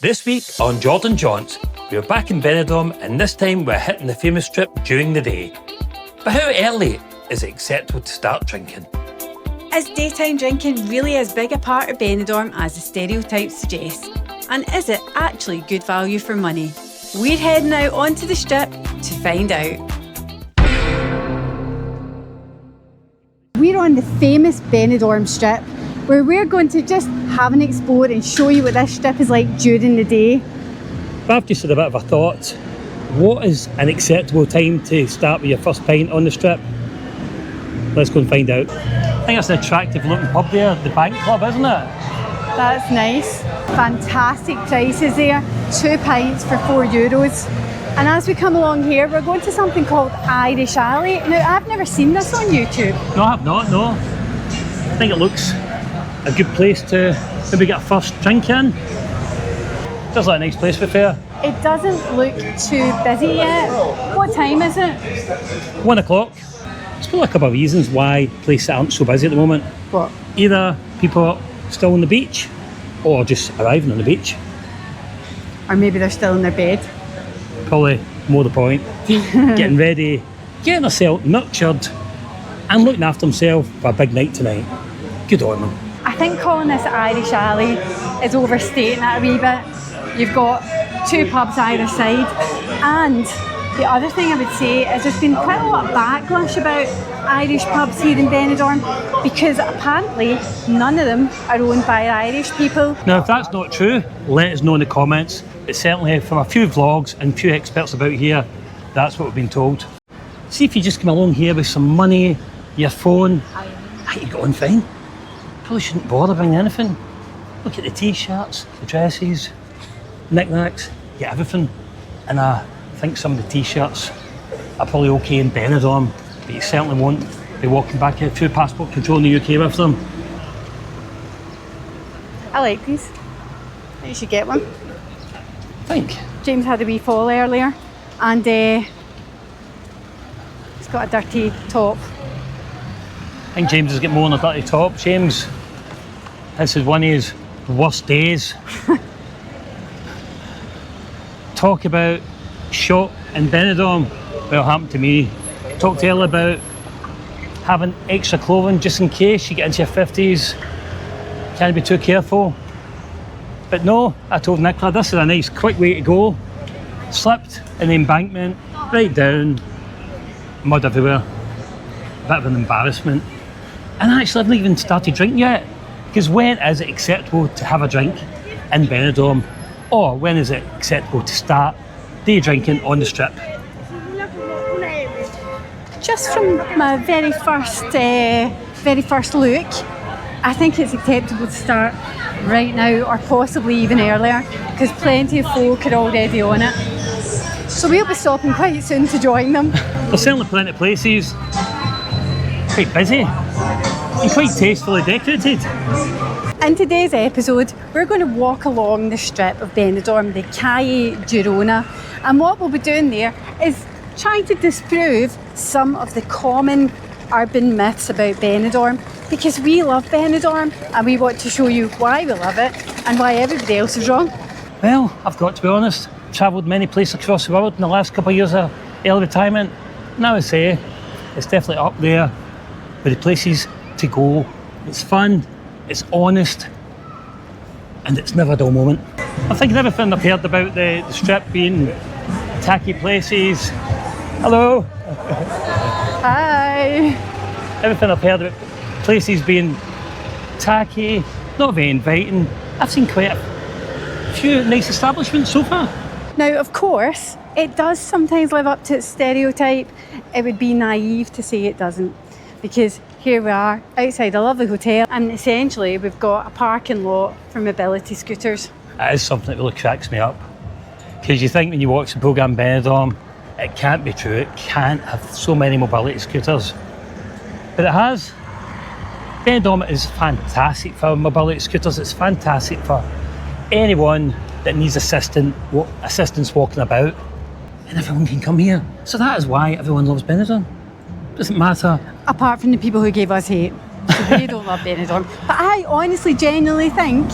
This week on JordanJaunts, we're back in Benidorm and this time we're hitting the famous strip during the day. But how early is it acceptable to start drinking? Is daytime drinking really as big a part of Benidorm as the stereotypes suggest? And is it actually good value for money? We're heading out onto the strip to find out. We're on the famous Benidorm Strip, where we're going to just have an explore and show you what this strip is like during the day. I've just had a bit of a thought. What is an acceptable time to start with your first pint on the strip? Let's go and find out. I think it's an attractive looking pub there, the Bank Club, isn't it? That's nice. Fantastic prices there. 2 pints for €4. And as we come along here, we're going to something called Irish Alley. Now, I've never seen this on YouTube. No, I have not, no. I think it looks a good place to maybe get a first drink in. Does look a nice place, to be fair. It doesn't look too busy yet. What time is it? 1 o'clock. There's probably a couple of reasons why places aren't so busy at the moment. What? Either people are still on the beach or just arriving on the beach. Or maybe they're still in their bed. Probably more the point. Getting ready, getting herself nurtured and looking after himself for a big night tonight. Good on them. I think calling this Irish Alley is overstating it a wee bit. You've got 2 pubs either side, and the other thing I would say is there's been quite a lot of backlash about Irish pubs here in Benidorm because apparently none of them are owned by Irish people. Now, if that's not true, let us know in the comments. But certainly from a few vlogs and a few experts about here, that's what we've been told. See if you just come along here with some money, your phone, you got on fine. Probably shouldn't bother bringing anything. Look at the t-shirts, the dresses, knickknacks, you get everything. And I think some of the t-shirts are probably okay in Benidorm, but you certainly won't be walking back here through passport control in the UK with them. I like these. You should get one. I think. James had a wee fall earlier and he's got a dirty top. I think James has got more on a dirty top. James, this is one of his worst days. Talk about shop in Benidorm. Well, it happened to me. Talked to Ella about having extra clothing just in case you get into your 50s. Can't be too careful. But no, I told Nicola, this is a nice quick way to go. Slipped in the embankment, right down, mud everywhere. Bit of an embarrassment. And actually, I haven't even started drinking yet. Because when is it acceptable to have a drink in Benidorm? Or when is it acceptable to start day drinking on the strip? Just from my very first look, I think it's acceptable to start right now or possibly even earlier because plenty of folk are already on it. So we'll be stopping quite soon to join them. There's certainly plenty of places, quite busy and quite tastefully decorated. In today's episode, we're going to walk along the strip of Benidorm, the Calle Gerona, and what we'll be doing there is trying to disprove some of the common urban myths about Benidorm because we love Benidorm and we want to show you why we love it and why everybody else is wrong. Well, I've got to be honest, travelled many places across the world in the last couple of years of early retirement, and I would say it's definitely up there with the places to go. It's fun, it's honest, and it's never a dull moment. I'm thinking everything I've heard about the strip being tacky places. Hello. Hi. Everything I've heard about places being tacky, not very inviting. I've seen quite a few nice establishments so far. Now, of course, it does sometimes live up to its stereotype. It would be naive to say it doesn't, because here we are outside a lovely hotel and essentially we've got a parking lot for mobility scooters. That is something that really cracks me up, because you think when you watch the programme Benidorm, it can't be true, it can't have so many mobility scooters. But it has. Benidorm is fantastic for mobility scooters, it's fantastic for anyone that needs assistance walking about, and everyone can come here. So that is why everyone loves Benidorm. Doesn't matter. Apart from the people who gave us hate. So they don't love Benidorm. But I honestly, genuinely think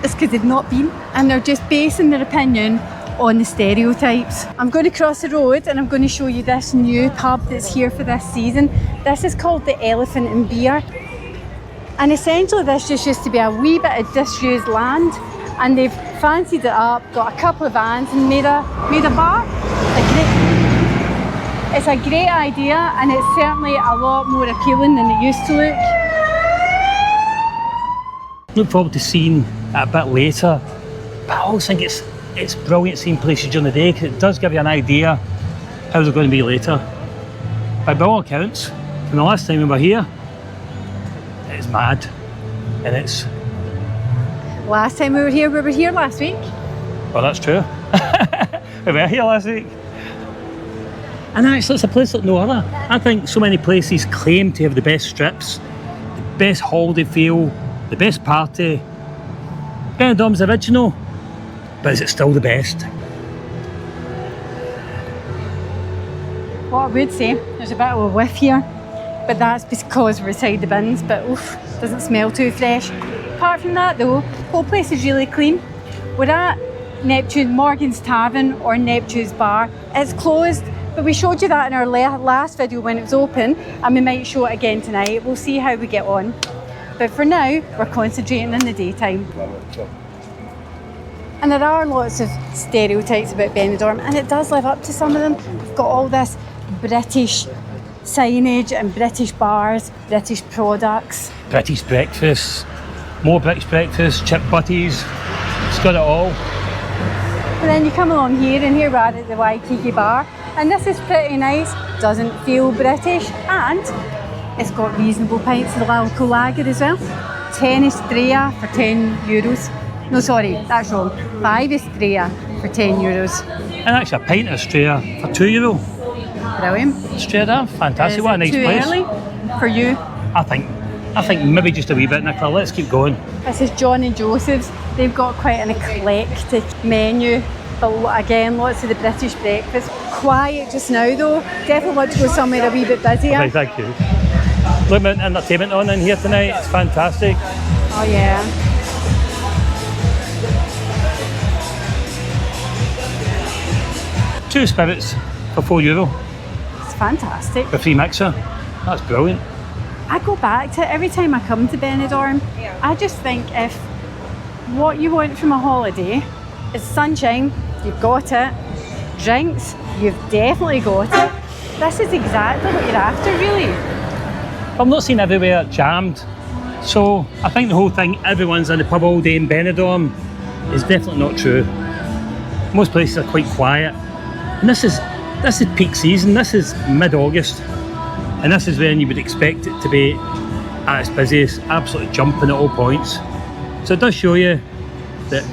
is because they've not been, and they're just basing their opinion on the stereotypes. I'm going to cross the road and I'm going to show you this new pub that's here for this season. This is called the Elephant and Beer, and essentially this just used to be a wee bit of disused land, and they've fancied it up, got a couple of vans and made a bar. It's a great idea, and it's certainly a lot more appealing than it used to look. Look forward to seeing it a bit later, but I always think it's brilliant seeing places during the day because it does give you an idea how they're going to be later. By all accounts, from the last time we were here, it's mad, and it's... Last time we were here last week. Well, that's true. We were here last week. And actually, it's a place like no other. I think so many places claim to have the best strips, the best holiday feel, the best party. Benidorm's original, but is it still the best? What I would say, there's a bit of a whiff here, but that's because we're beside the bins, but oof, doesn't smell too fresh. Apart from that though, the whole place is really clean. We're at Neptune Morgan's Tavern or Neptune's Bar. It's closed, but we showed you that in our last video when it was open, and we might show it again tonight. We'll see how we get on. But for now, we're concentrating in the daytime. And there are lots of stereotypes about Benidorm, and it does live up to some of them. We've got all this British signage and British bars, British products. British breakfast, more British breakfast, chip butties, it's got it all. But then you come along here, and here we are at the Waikiki Bar, and this is pretty nice, doesn't feel British, and it's got reasonable pints of the local lager as well. 10 Estrella for €10. No, sorry, that's wrong. 5 Estrella for €10. And actually a pint of Estrella for €2. Brilliant. Estrella, fantastic, what a nice too place. Early for you? I think maybe just a wee bit, Nicola. Let's keep going. This is John and Joseph's. They've got quite an eclectic menu, but again, lots of the British breakfast. Quiet just now though. Definitely want to go somewhere a wee bit busier. Okay, thank you. Look at entertainment on in here tonight. It's fantastic. Oh yeah. Two spirits for €4. It's fantastic. A free mixer. That's brilliant. I go back to it every time I come to Benidorm. I just think if what you want from a holiday is sunshine, you've got it. Drinks, you've definitely got it. This is exactly what you're after, really. I'm not seeing everywhere jammed, so I think the whole thing, everyone's in the pub all day in Benidorm, is definitely not true. Most places are quite quiet, and this is peak season. This is mid-August, and this is when you would expect it to be at its busiest, absolutely jumping at all points. So it does show you that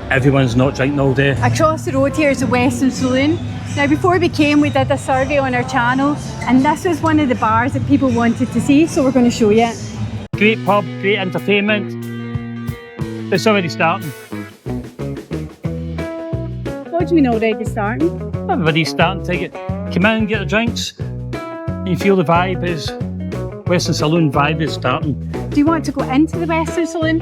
everyone's not drinking all day. Across the road here is the Western Saloon. Now before we came, we did a survey on our channel, and this was one of the bars that people wanted to see, so we're going to show you it. Great pub, great entertainment. It's already starting. What do you mean already starting? Everybody's starting to come in and get their drinks. You feel the vibe is, Western Saloon vibe is starting. Do you want to go into the Western Saloon?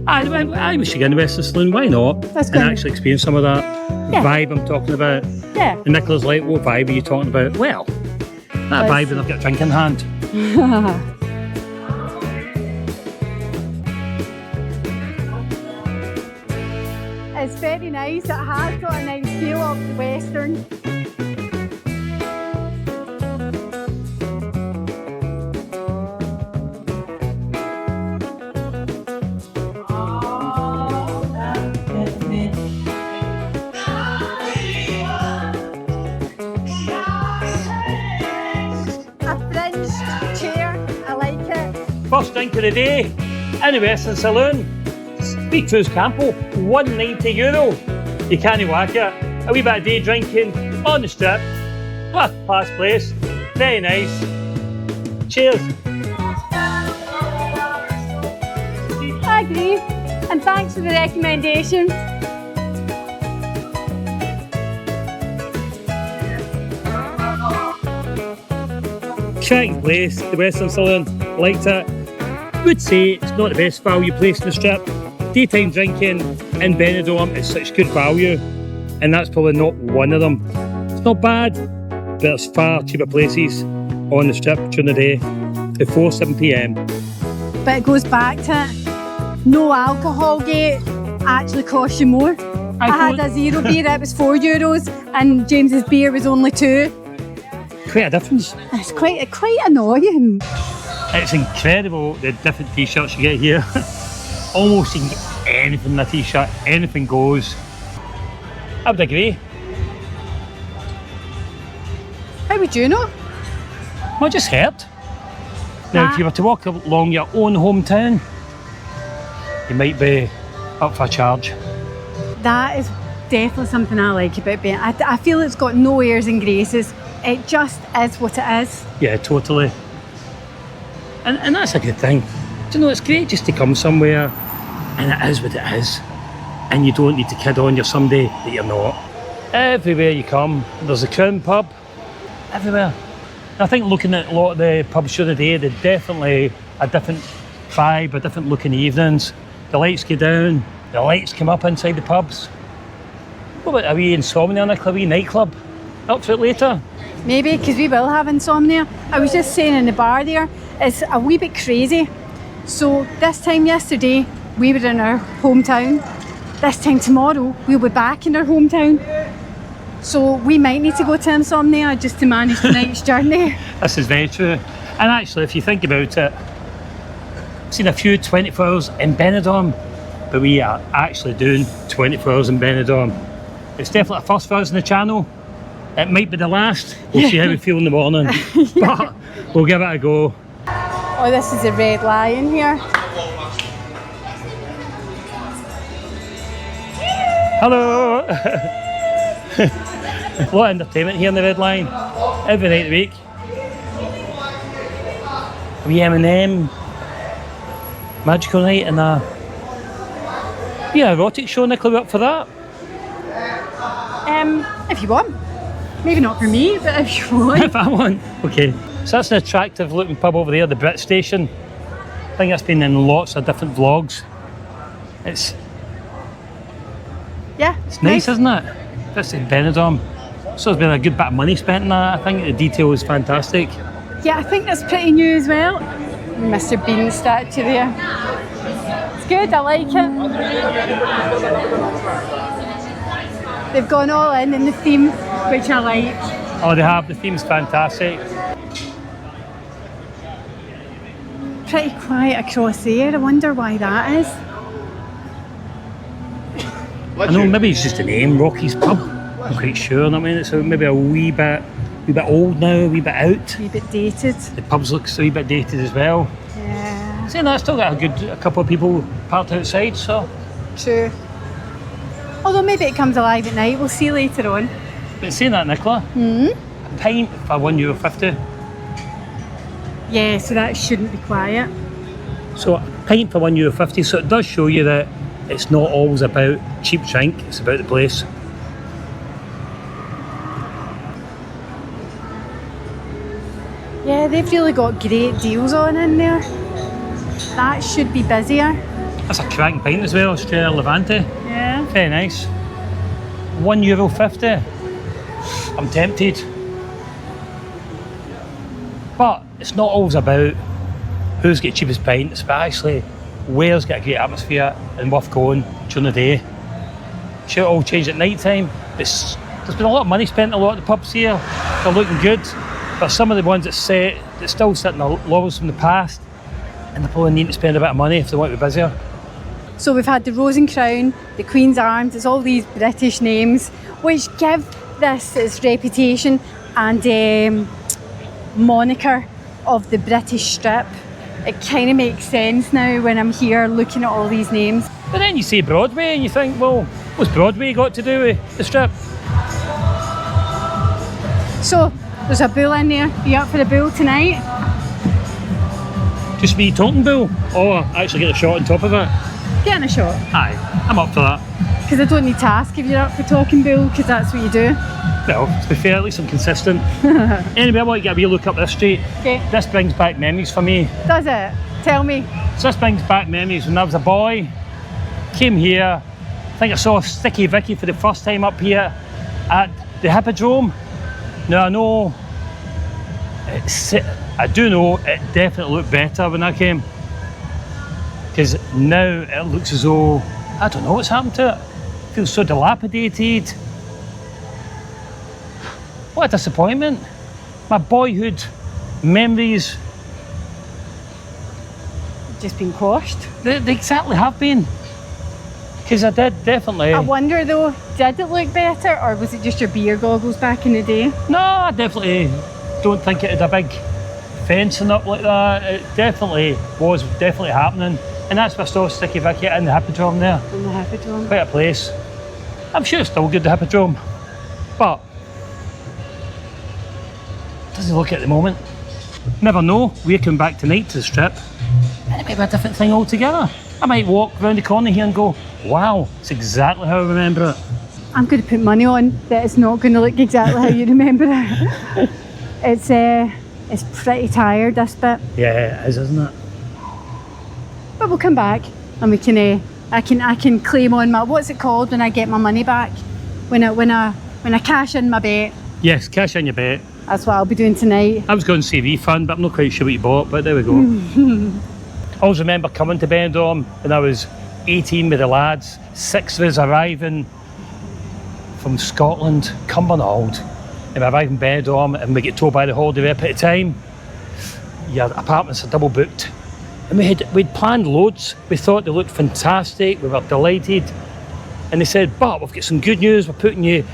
I wish you get in the Western Saloon, why not? Let's go and in. actually experience some of that vibe I'm talking about. Yeah. And Nicola's like, what vibe are you talking about? Well, that vibe when I've got a drink in hand. It's very nice, it has got a nice feel of the Western. First drink of the day in the Western Saloon. Beat Cruise Campo, €190. You can't whack it. A wee bit of day drinking on the strip. First class place. Very nice. Cheers. I agree. And thanks for the recommendation. Cracking place, the Western Saloon. Liked it. Would say it's not the best value place in the strip, Daytime drinking in Benidorm is such good value, and that's probably not one of them. It's not bad, but there's far cheaper places on the strip during the day before 7 p.m. But it goes back to it. No alcohol gate actually costs you more. I had a zero beer, it was €4, and James's beer was only €2. Quite a difference. It's quite annoying. It's incredible the different t-shirts you get here. Almost you can get anything in a t-shirt, anything goes. I would agree. How would you know? Well, I just heard. Now, if you were to walk along your own hometown, you might be up for a charge. That is definitely something I like about being. I feel it's got no airs and graces. It just is what it is. Yeah, totally. And that's a good thing. Do you know, it's great just to come somewhere and it is what it is. And you don't need to kid on you're somebody that you're not. Everywhere you come, there's a Crown pub. Everywhere. And I think looking at a lot of the pubs during the day, they're definitely a different vibe, a different look in the evenings. The lights go down, the lights come up inside the pubs. What about a wee insomnia night, a wee nightclub? Up for it later? Maybe, because we will have insomnia. I was just saying in the bar there, it's a wee bit crazy. So this time yesterday, we were in our hometown. This time tomorrow, we'll be back in our hometown. So we might need to go to insomnia just to manage tonight's journey. This is very true. And actually, if you think about it, I've seen a few 24 hours in Benidorm, but we are actually doing 24 hours in Benidorm. It's definitely a first for us in the channel. It might be the last. We'll see how we feel in the morning. But we'll give it a go. Oh, this is a Red Lion here. Hello! A lot of entertainment here in the Red Lion. Every night of the week. A wee M&M. Magical night and a erotic show, Nicola, we up for that? If you want. Maybe not for me, but if you want. If I want. Okay. So that's an attractive looking pub over there, the Brit station. I think that's been in lots of different vlogs. It's nice, isn't it? This is Benidorm. So there's been a good bit of money spent on that. I think the detail is fantastic. Yeah, I think that's pretty new as well. Mr. Bean statue there. It's good, I like it. They've gone all in the theme, which I like. Oh, they have. The theme's fantastic. Pretty quiet across there. I wonder why that is. I know, maybe it's just a name, Rocky's Pub. I'm quite sure. I mean, it's maybe a wee bit old now, a wee bit out. A wee bit dated. The pubs looks a wee bit dated as well. Yeah. Saying that, still got a couple of people parked outside, so. True. Although maybe it comes alive at night. We'll see later on. But saying that, Nicola, a pint for €1.50. Yeah, so that shouldn't be quiet. So a pint for €1.50, so it does show you that it's not always about cheap drink, it's about the place. Yeah, they've really got great deals on in there. That should be busier. That's a cracking pint as well, Australia Levante. Yeah. Very nice. €1.50. I'm tempted. But it's not always about who's got the cheapest pint, it's about actually where's got a great atmosphere and worth going during the day. Sure, it all changed at night time. There's been a lot of money spent on a lot of the pubs here. They're looking good. But some of the ones that still sit in the levels from the past, and they probably need to spend a bit of money if they want to be busier. So we've had the Rose and Crown, the Queen's Arms, it's all these British names which give this its reputation and moniker of the British Strip. It kind of makes sense now when I'm here looking at all these names. But then you say Broadway and you think, well, what's Broadway got to do with the Strip? So there's a bull in there. Are you up for a bull tonight? Just me talking bull, or actually get a shot on top of it? Getting a shot. Aye, I'm up for that. Because I don't need to ask if you're up for talking bull, because that's what you do. Well, to be fair, at least I'm consistent. Anyway, I want to get a wee look up this street. Okay. This brings back memories for me. Does it? Tell me. So this brings back memories when I was a boy. Came here, I think I saw Sticky Vicki for the first time up here at the Hippodrome. Now I know, I do know it definitely looked better when I came. Because now it looks as though, I don't know what's happened to it. It feels so dilapidated. What a disappointment. My boyhood memories. Just been quashed. They exactly have been. Because I did definitely. I wonder though, did it look better or was it just your beer goggles back in the day? No, I definitely don't think it had a big fencing up like that. It definitely was happening. And that's where I saw Sticky Vicki in the Hippodrome there. In the Hippodrome. Quite a place. I'm sure it's still good, the Hippodrome. But doesn't look at the moment. Never know, we're coming back tonight to the Strip and it might be a different thing altogether. I might walk round the corner here and go, wow, it's exactly how I remember it. I'm going to put money on that it's not going to look exactly how you remember it. It's pretty tired, this bit. Yeah, it is, isn't it? But we'll come back and we can, I can claim on my, what's it called when I get my money back? When I cash in my bet. Yes, cash in your bet. That's what I'll be doing tonight. I was going to say refund, but I'm not quite sure what you bought, but there we go. I always remember coming to Benidorm when I was 18 with the lads. 6 of us arriving from Scotland, Cumbernauld, and we arrive in Benidorm and we get told by the holiday rep at the time, your apartments are double booked. And we'd planned loads. We thought they looked fantastic. We were delighted. And they said, but we've got some good news. We're putting you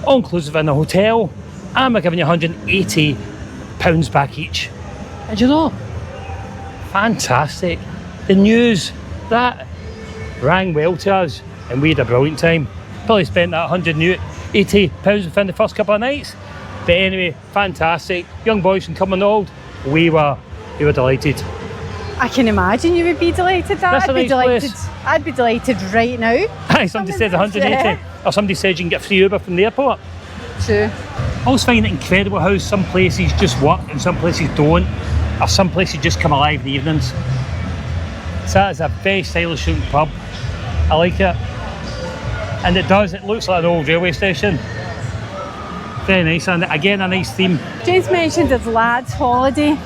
all inclusive in a hotel and we're giving you £180 back each. And you know, fantastic. The news, that rang well to us and we had a brilliant time. Probably spent that £180 within the first couple of nights. But anyway, fantastic. Young boys from Cumbernauld, we were delighted. I can imagine you would be delighted. That's a nice place. I'd be delighted right now. Aye, somebody says 180, yeah. Or somebody says you can get free Uber from the airport. True. I always find it incredible how some places just work and some places don't, or some places just come alive in the evenings. So that is a very stylish looking pub. I like it. And it looks like an old railway station. Very nice, and again a nice theme. James mentioned it's lads' holiday.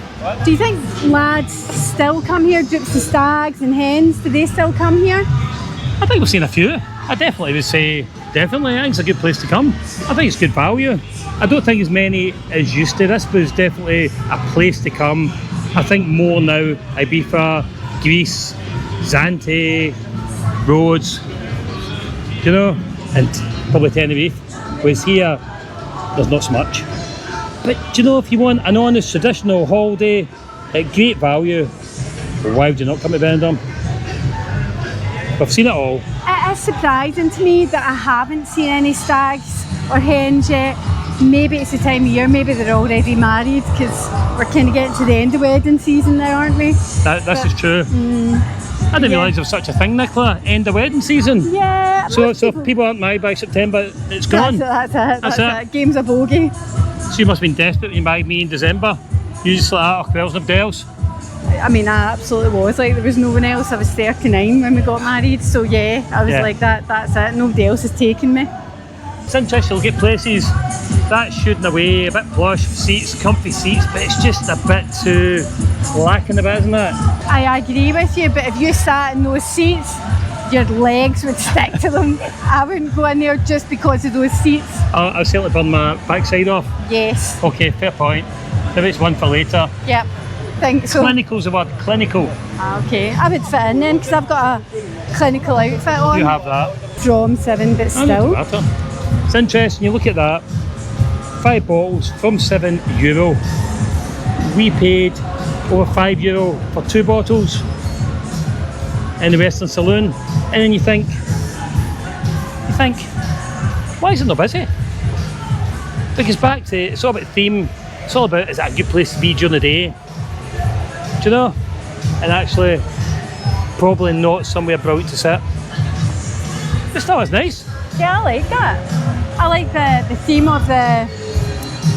Do you think lads still come here? Groups of stags and hens, do they still come here? I think we've seen a few. I definitely would say, definitely, I think it's a good place to come. I think it's good value. I don't think as many as used to. This was definitely a place to come. I think more now, Ibiza, Greece, Zante, Rhodes, you know, and probably Tenerife. Whereas here, there's not so much. But do you know, if you want an honest traditional holiday at great value, why would you not come to Benidorm? We've seen it all. It is surprising to me that I haven't seen any stags or hens yet. Maybe it's the time of year, maybe they're already married because we're kind of getting to the end of wedding season now, aren't we? This is true. I didn't realise there was such a thing, Nicola, end of wedding season. Yeah. So if people aren't married by September, it's gone. That's it. Game's a bogey. So you must have been desperate when you married me in December. You just like, oh, there's nobody else. I mean, I absolutely was. Like, there was no one else. I was 39 when we got married. So yeah, I was like, that's it. Nobody else has taken me. It's interesting, you'll get places that's shooting away, a bit plush, seats, comfy seats, but it's just a bit too lacking a bit, isn't it? I agree with you, but if you sat in those seats, your legs would stick to them. I wouldn't go in there just because of those seats. I'll certainly burn my backside off. Yes. Okay, fair point. Maybe it's one for later. Yep, think so. Clinical's the word, clinical. Okay, I would fit in then because I've got a clinical outfit on. You have that. From 7, but still. It's interesting, you look at that. 5 bottles from €7. We paid over €5 for 2 bottles in the Western Saloon, and then you think, why is it not busy? Because back to, it's all about theme, it's all about, is that a good place to be during the day? Do you know? And actually, probably not somewhere brilliant to sit. But still, it's nice. Yeah, I like that. I like the theme of the,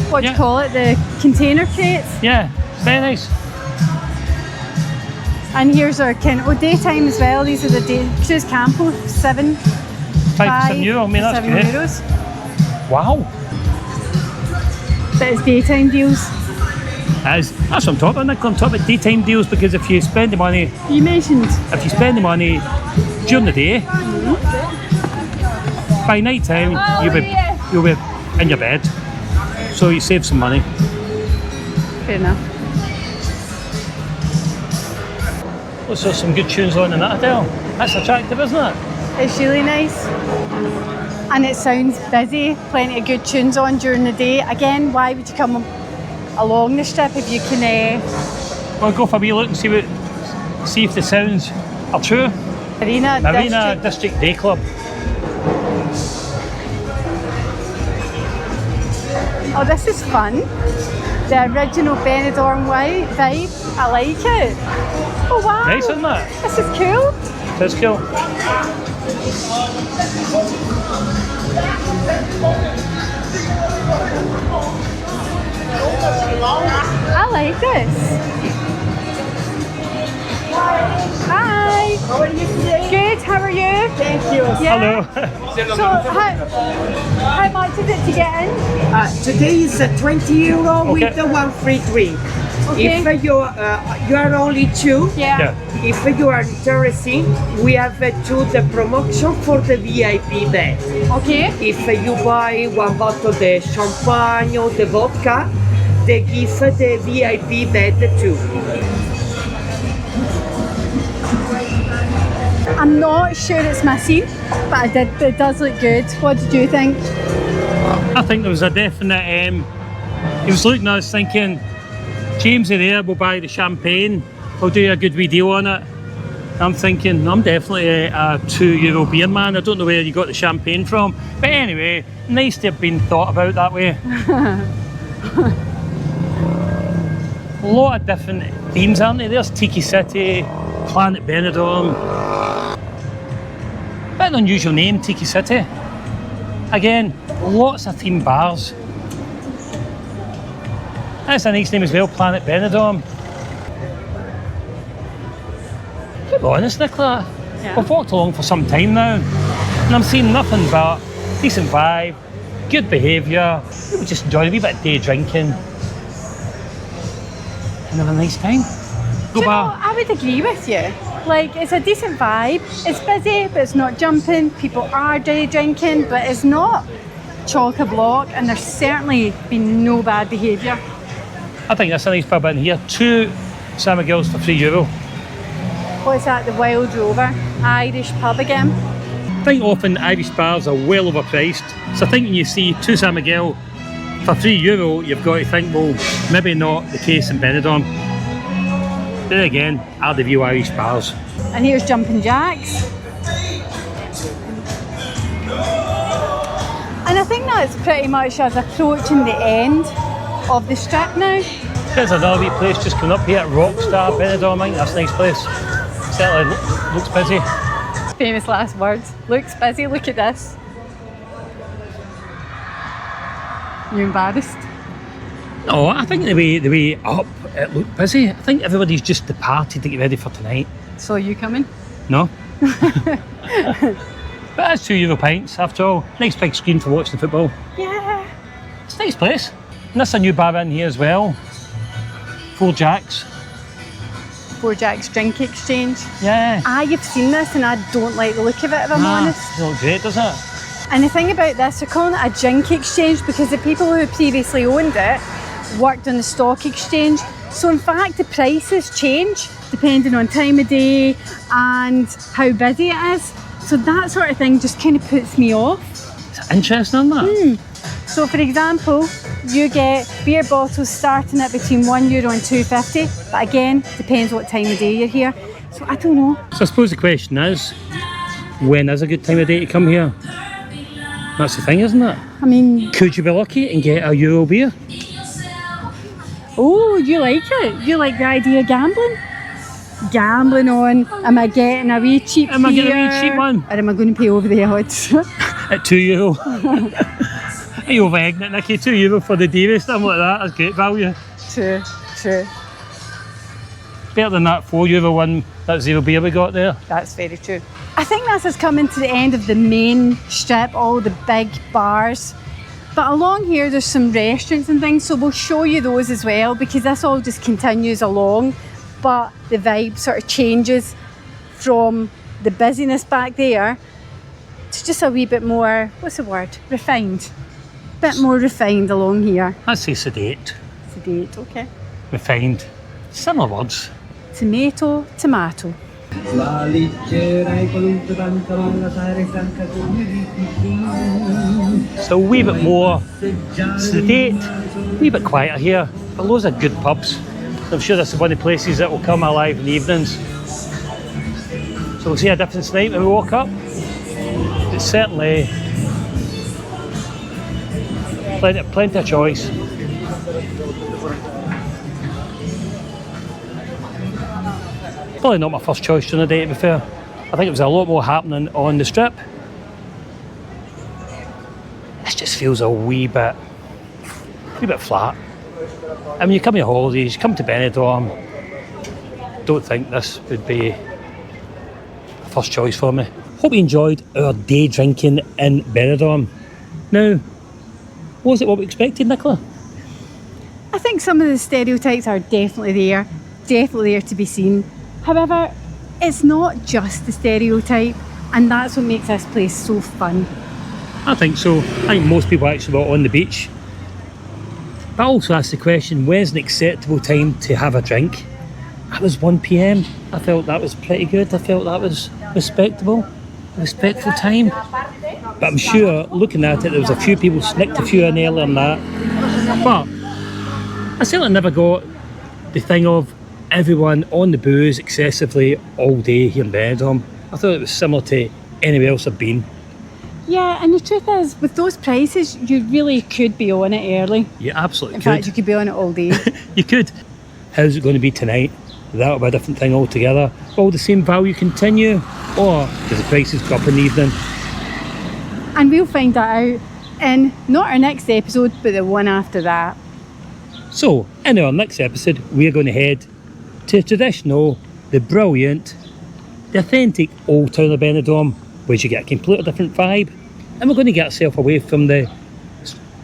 what do you call it, the container crates. Yeah, it's very nice. And here's our daytime as well. These are the Cruise Campo, 7. 5 to €7. I mean, that's great. €7. Wow. But it's daytime deals. That's what I'm talking about, Nick. I'm talking about daytime deals, because if you spend the money, You mentioned. during the day, by night time you'll be in your bed, so you save some money. Fair enough. Looks like some good tunes on in that hotel. That's attractive, isn't it? It's really nice. And it sounds busy, plenty of good tunes on during the day. Again, why would you come along the strip if you can... We'll go for a wee look and see if the sounds are true. Marina District Day Club. Oh, this is fun. The original Benidorm vibe. I like it. Oh wow. Nice, isn't it? This is cool. That's cool. I like this. Hi. How are you today? Good, how are you? Thank you. Yeah. Hello. So how much is it to get in? Today is €20 with the one free drink. Okay. If you are only two, Yeah. if you are interested, we have the promotion for the VIP bed. Okay. If you buy one bottle of the champagne or the vodka, they give the VIP bed too. I'm not sure it's my scene, but it does look good. What did you think? I think there was a definite. He was looking at us thinking, James are there, we'll buy the champagne, we'll do a good wee deal on it. I'm thinking, I'm definitely a €2 beer man. I don't know where you got the champagne from. But anyway, nice to have been thought about that way. A lot of different themes, aren't there? There's Tiki City, Planet Benidorm. Bit of an unusual name, Tiki City. Again, lots of themed bars. That's a nice name as well, Planet Benidorm. To be honest, Nicola, Yeah. we've walked along for some time now, and I'm seeing nothing but decent vibe, good behaviour. People just enjoy a wee bit of day drinking and have a nice time. Do you know, I would agree with you. Like, it's a decent vibe. It's busy, but it's not jumping. People are day drinking, but it's not chock-a-block, and there's certainly been no bad behaviour. I think that's a nice pub in here. 2 San Miguel's for €3. What's that? The Wild Rover Irish pub again? I think often Irish bars are well overpriced. So I think when you see 2 San Miguel for €3, you've got to think, well, maybe not the case in Benidorm. There again, are the view Irish bars. And here's Jumpin' Jacks. And I think that's pretty much us approaching the end of the strip now. There's another wee place just coming up here at Rockstar Benidorm. I think that's a nice place. Certainly looks busy. Famous last words. Looks busy, look at this. You embarrassed? No, I think the way up it looked busy. I think everybody's just departed to get ready for tonight. So you coming? No? But that's €2 pints after all. Nice big screen for watching the football. Yeah. It's a nice place. And that's a new bar in here as well. 4 Jacks. 4 Jacks Drink Exchange. Yeah. You've seen this and I don't like the look of it, if I'm honest. It looks great, doesn't it? And the thing about this, they're calling it a drink exchange because the people who previously owned it worked on the stock exchange. So in fact, the prices change depending on time of day and how busy it is. So that sort of thing just kind of puts me off. It's interesting, isn't it? So for example, you get beer bottles starting at between €1 and €2.50. But again, depends what time of day you're here. So I don't know. So I suppose the question is, when is a good time of day to come here? That's the thing, isn't it? I mean, Could you be lucky and get a Euro beer? oh, you like it? You like the idea of gambling? Gambling on, am I getting a wee cheap Am I getting a wee beer, cheap one? or am I going to pay over the odds? At €2. Are you over-egging it, Nicky? €2 for the Davis, something like that. That's great value. True, true. better than that 4 euro one, that zero beer we got there. That's very true. I think this is coming to the end of the main strip, all the big bars. But along here there's some restaurants and things, so we'll show you those as well, because this all just continues along, but the vibe sort of changes from the busyness back there to just a wee bit more, what's the word, refined. A bit more refined along here. I'd say sedate. Sedate, okay. Refined. Similar words. Tomato, tomato. So a wee bit more sedate, a wee bit quieter here, but loads of good pubs. I'm sure this is one of the places that will come alive in the evenings. So we'll see a difference tonight when we walk up. It's certainly plenty of choice. Probably not my first choice during the day, to be fair. I think it was a lot more happening on the strip. This just feels a wee bit flat. And when you come on holidays, you come to Benidorm, don't think this would be a first choice for me. Hope you enjoyed our day drinking in Benidorm. Now, was it what we expected, Nicola? I think some of the stereotypes are definitely there to be seen. However, it's not just the stereotype, and that's what makes this place so fun. I think so. I think most people actually were on the beach. But I also asked the question, when's an acceptable time to have a drink? That was 1 PM. I felt that was pretty good. I felt that was respectful time. But I'm sure, looking at it, there was a few people snicked a few in earlier than that. But I certainly never got the thing of everyone on the booze excessively all day here in Benidorm. I thought it was similar to anywhere else I've been. Yeah, and the truth is, with those prices, you really could be on it early. You absolutely In could. fact, you could be on it all day. You could. How's it going to be tonight? That'll be a different thing altogether. Will the same value continue? Or does the prices go up in the evening? And we'll find that out in not our next episode, but the one after that. So, in our next episode, we're going to head to traditional, the brilliant, the authentic old town of Benidorm, where you get a completely different vibe, and we're going to get ourselves away from the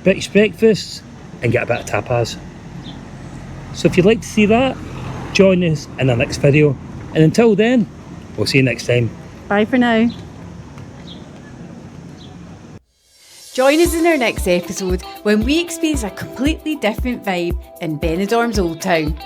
British breakfasts and get a bit of tapas. So if you'd like to see that, join us in the next video, and until then, we'll see you next time. Bye for now. Join us in our next episode when we experience a completely different vibe in Benidorm's Old Town.